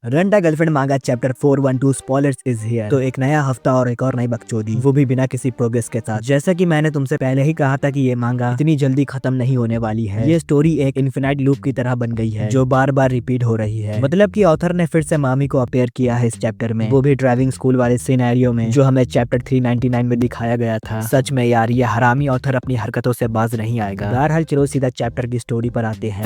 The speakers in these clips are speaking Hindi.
रंडा गर्लफ्रेंड मांगा चैप्टर 412 स्पॉयलर्स इज हियर। तो एक नया हफ्ता और एक और नई बकचोदी, वो भी बिना किसी प्रोग्रेस के साथ। जैसा कि मैंने तुमसे पहले ही कहा था कि ये मांगा इतनी जल्दी खत्म नहीं होने वाली है। ये स्टोरी एक इन्फिनाइट लूप की तरह बन गई है जो बार बार रिपीट हो रही है। मतलब कि ऑथर ने फिर से मामी को अपेयर किया है इस चैप्टर में, वो भी ड्राइविंग स्कूल वाले सिनेरियो में जो हमें चैप्टर 399 में दिखाया गया था। सच में यार, ये हरामी ऑथर अपनी हरकतों से बाज नहीं आएगा। बहरहाल चलो सीधा चैप्टर की स्टोरी पर आते हैं।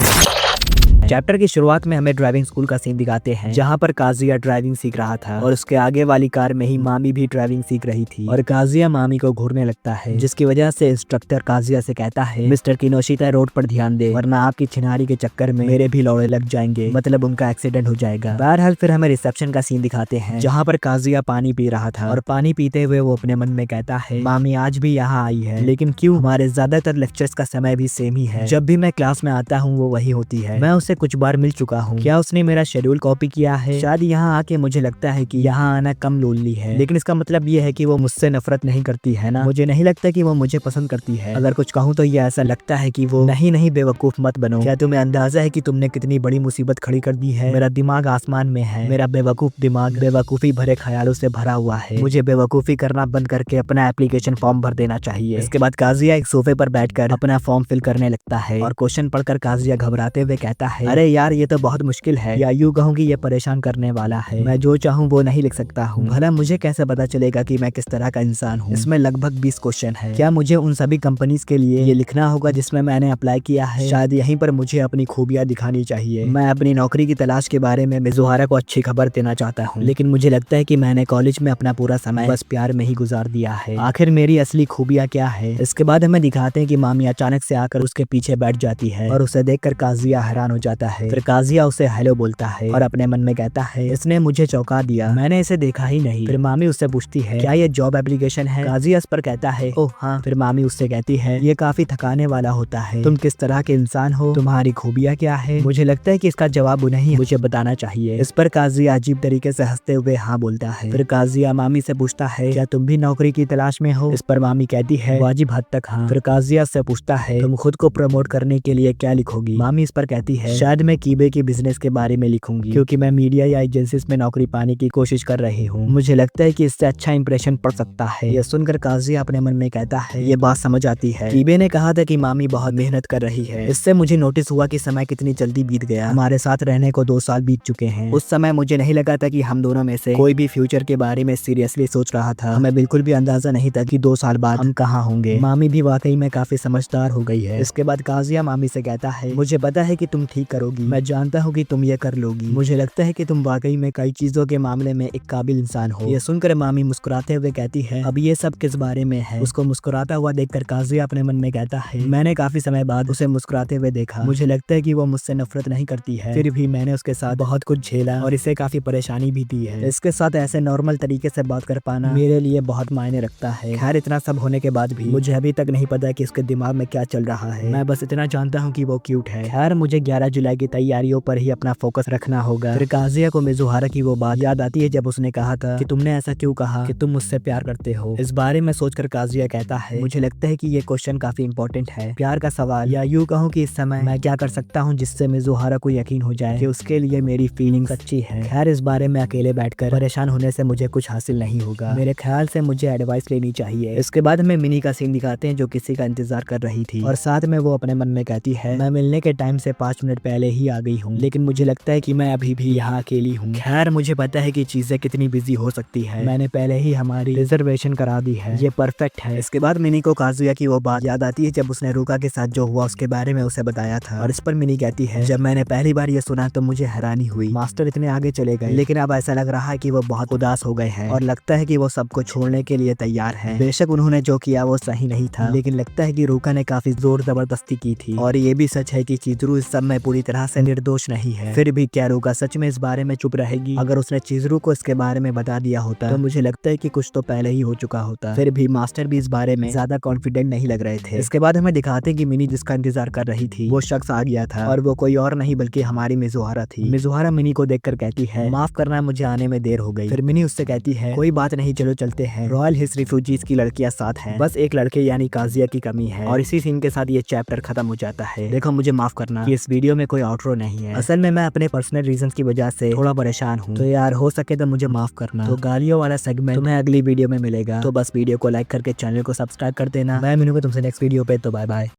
चैप्टर की शुरुआत में हमें ड्राइविंग स्कूल का सीन दिखाते हैं जहाँ पर काजिया ड्राइविंग सीख रहा था और उसके आगे वाली कार में ही मामी भी ड्राइविंग सीख रही थी और काजिया मामी को घूरने लगता है, जिसकी वजह से इंस्ट्रक्टर काजिया से कहता है, मिस्टर किनोशिता रोड पर ध्यान दे वरना आपकी छिनारी के चक्कर में मेरे भी लौड़े लग जाएंगे, मतलब उनका एक्सीडेंट हो जाएगा। बहरहाल फिर हमें रिसेप्शन का सीन दिखाते हैं जहाँ पर काजिया पानी पी रहा था और पानी पीते हुए वो अपने मन में कहता है, मामी आज भी यहाँ आई है, लेकिन क्यों? हमारे ज्यादातर लेक्चर्स का समय भी सेम ही है, जब भी मैं क्लास में आता हूँ वो वही होती है। मैं उससे कुछ बार मिल चुका हूँ, क्या उसने मेरा शेड्यूल कॉपी किया है? शायद यहाँ आके मुझे लगता है कि यहाँ आना कम लोनली है, लेकिन इसका मतलब ये है कि वो मुझसे नफरत नहीं करती है ना? मुझे नहीं लगता कि वो मुझे पसंद करती है। अगर कुछ कहूँ तो ये ऐसा लगता है कि वो नहीं बेवकूफ मत बनो। क्या तुम्हें अंदाजा है कि तुमने कितनी बड़ी मुसीबत खड़ी कर दी है? मेरा दिमाग आसमान में है, मेरा बेवकूफ दिमाग बेवकूफी भरे ख्यालों से भरा हुआ है। मुझे बेवकूफी करना बंद करके अपना एप्लीकेशन फॉर्म भर देना चाहिए। इसके बाद काजिया एक सोफे पर बैठकर अपना फॉर्म फिल करने लगता है और क्वेश्चन पढ़कर काजिया घबराते हुए कहता है, अरे यार ये तो बहुत मुश्किल है, या यूं कहूँ कि ये परेशान करने वाला है। मैं जो चाहूँ वो नहीं लिख सकता हूँ, भला मुझे कैसे पता चलेगा कि मैं किस तरह का इंसान हूँ? इसमें लगभग 20 क्वेश्चन है। क्या मुझे उन सभी कंपनीज के लिए ये लिखना होगा जिसमें मैंने अप्लाई किया है? शायद यहीं पर मुझे अपनी खूबियां दिखानी चाहिए। मैं अपनी नौकरी की तलाश के बारे में मिजुहारा को अच्छी खबर देना चाहता हूँ, लेकिन मुझे लगता है कि मैंने कॉलेज में अपना पूरा समय बस प्यार में ही गुजार दिया है। आखिर मेरी असली खूबियां क्या है? इसके बाद हमें दिखाते हैं कि मामी अचानक से आकर उसके पीछे बैठ जाती है और उसे देखकर काजिया हैरान हो जाता है। फिर काजिया उसे हेलो बोलता है और अपने मन में कहता है, इसने मुझे चौंका दिया, मैंने इसे देखा ही नहीं। फिर मामी उससे पूछती है, क्या ये जॉब एप्लीकेशन है? काजिया इस पर कहता है, ओह हाँ। फिर मामी उससे कहती है, ये काफी थकाने वाला होता है, तुम किस तरह के इंसान हो? तुम्हारी खूबियां क्या है? मुझे लगता है कि इसका जवाब उन्हें ही मुझे बताना चाहिए। इस पर काजिया अजीब तरीके से हंसते हुए हाँ बोलता है। फिर काजिया मामी से पूछता है, क्या तुम भी नौकरी की तलाश में हो? इस पर मामी कहती है, वाजिब हद तक हाँ। फिर काजिया से पूछता है, तुम खुद को प्रमोट करने के लिए क्या लिखोगी? मामी इस पर कहती है, शायद मैं कीबे की बिजनेस के बारे में लिखूंगी, क्योंकि मैं मीडिया या एजेंसीज में नौकरी पाने की कोशिश कर रही हूँ। मुझे लगता है कि इससे अच्छा इंप्रेशन पड़ सकता है। यह सुनकर काजिया अपने मन में कहता है, ये बात समझ आती है। कीबे ने कहा था कि मामी बहुत मेहनत कर रही है। इससे मुझे नोटिस हुआ कि समय कितनी जल्दी बीत गया। हमारे साथ रहने को 2 साल बीत चुके हैं। उस समय मुझे नहीं लगा था कि हम दोनों में से कोई भी फ्यूचर के बारे में सीरियसली सोच रहा था। हमें बिल्कुल भी अंदाजा नहीं था कि 2 साल बाद हम कहाँ होंगे। मामी भी वाकई में काफी समझदार हो गई है। इसके बाद काजिया मामी से कहता है, मुझे पता है कि तुम ठीक करोगी, मैं जानता हूँ कि तुम ये कर लोगी। मुझे लगता है कि तुम वाकई में कई चीजों के मामले में एक काबिल इंसान हो। ये सुनकर मामी मुस्कुराते हुए कहती है, अब ये सब किस बारे में है? उसको मुस्कुराता हुआ देखकर काजिया अपने मन में कहता है, मैंने काफी समय बाद उसे मुस्कुराते हुए देखा। मुझे लगता है कि वो मुझसे नफरत नहीं करती है, फिर भी मैंने उसके साथ बहुत कुछ झेला और इसे काफी परेशानी भी दी है। इसके साथ ऐसे नॉर्मल तरीके से बात कर पाना मेरे लिए बहुत मायने रखता है। खैर इतना सब होने के बाद भी मुझे अभी तक नहीं पता कि उसके दिमाग में क्या चल रहा है। मैं बस इतना जानता हूँ कि वो क्यूट है। खैर मुझे 11 जुलाई की तैयारियों पर ही अपना फोकस रखना होगा। फिर काजिया को मिजुहारा की वो बात याद आती है जब उसने कहा था कि तुमने ऐसा क्यों कहा कि तुम मुझसे प्यार करते हो। इस बारे में सोचकर काजिया कहता है, मुझे लगता है कि ये क्वेश्चन काफी इंपॉर्टेंट है। प्यार का सवाल, या यूं कहूँ कि इस समय मैं क्या कर सकता हूँ जिससे मिजुहारा को यकीन हो जाए कि उसके लिए मेरी फीलिंग सच्ची है। खैर इस बारे में अकेले बैठकर परेशान होने से मुझे कुछ हासिल नहीं होगा। मेरे ख्याल से मुझे एडवाइस लेनी चाहिए। इसके बाद हमें मिनी का सीन दिखाते हैं जो किसी का इंतजार कर रही थी और साथ में वो अपने मन में कहती है, मैं मिलने के टाइम से 5 मिनट पहले ही आ गई हूँ, लेकिन मुझे लगता है कि मैं अभी भी यहाँ अकेली हूँ। खैर मुझे पता है कि चीजें कितनी बिजी हो सकती है, मैंने पहले ही हमारी रिजर्वेशन करा दी है, ये परफेक्ट है। इसके बाद मिनी को काजुया की वो बात याद आती है जब उसने रूका के साथ जो हुआ उसके बारे में उसे बताया था और इस पर मिनी कहती है, जब मैंने पहली बार ये सुना तो मुझे हैरानी हुई, मास्टर इतने आगे चले गए, लेकिन अब ऐसा लग रहा है कि वो बहुत उदास हो गए हैं और लगता है कि वो सबको छोड़ने के लिए तैयार है। बेशक उन्होंने जो किया वो सही नहीं था, लेकिन लगता है कि रूका ने काफी जोर जबरदस्ती की थी और ये भी सच है कि चिजरू इस सब में पूरी तरह से निर्दोष नहीं है। फिर भी क्या रूका सच में इस बारे में चुप रहेगी? अगर उसने चिजरू को इसके बारे में बता दिया होता तो मुझे लगता है कि कुछ तो पहले ही हो चुका होता। फिर भी मास्टर भी इस बारे में ज्यादा कॉन्फिडेंट नहीं लग रहे थे। इसके बाद हमें दिखाते हैं कि मिनी जिसका इंतजार कर रही थी वो शख्स आ गया था और वो कोई और नहीं बल्कि हमारी मिजुहारा थी। मिजुहारा मिनी को देखकर कहती है, माफ करना मुझे आने में देर हो गई। फिर मिनी उससे कहती है, कोई बात नहीं, चलो चलते हैं। रॉयल हिल्स रिफ्यूजीज की लड़कियां साथ हैं, बस एक लड़के यानी काजिया की कमी है। और इसी सीन के साथ ये चैप्टर खत्म हो जाता है। देखो मुझे माफ करना कि इस वीडियो में कोई आउटरो नहीं है। असल में मैं अपने पर्सनल रीजन की वजह से थोड़ा परेशान हूँ, तो यार हो सके तो मुझे माफ करना। तो गालियों वाला सेगमेंट तुम्हें अगली वीडियो में मिलेगा, तो बस वीडियो को लाइक करके चैनल को सब्सक्राइब कर देना। मैं मिलूंगा तुमसे नेक्स्ट वीडियो पे, तो बाय बाय।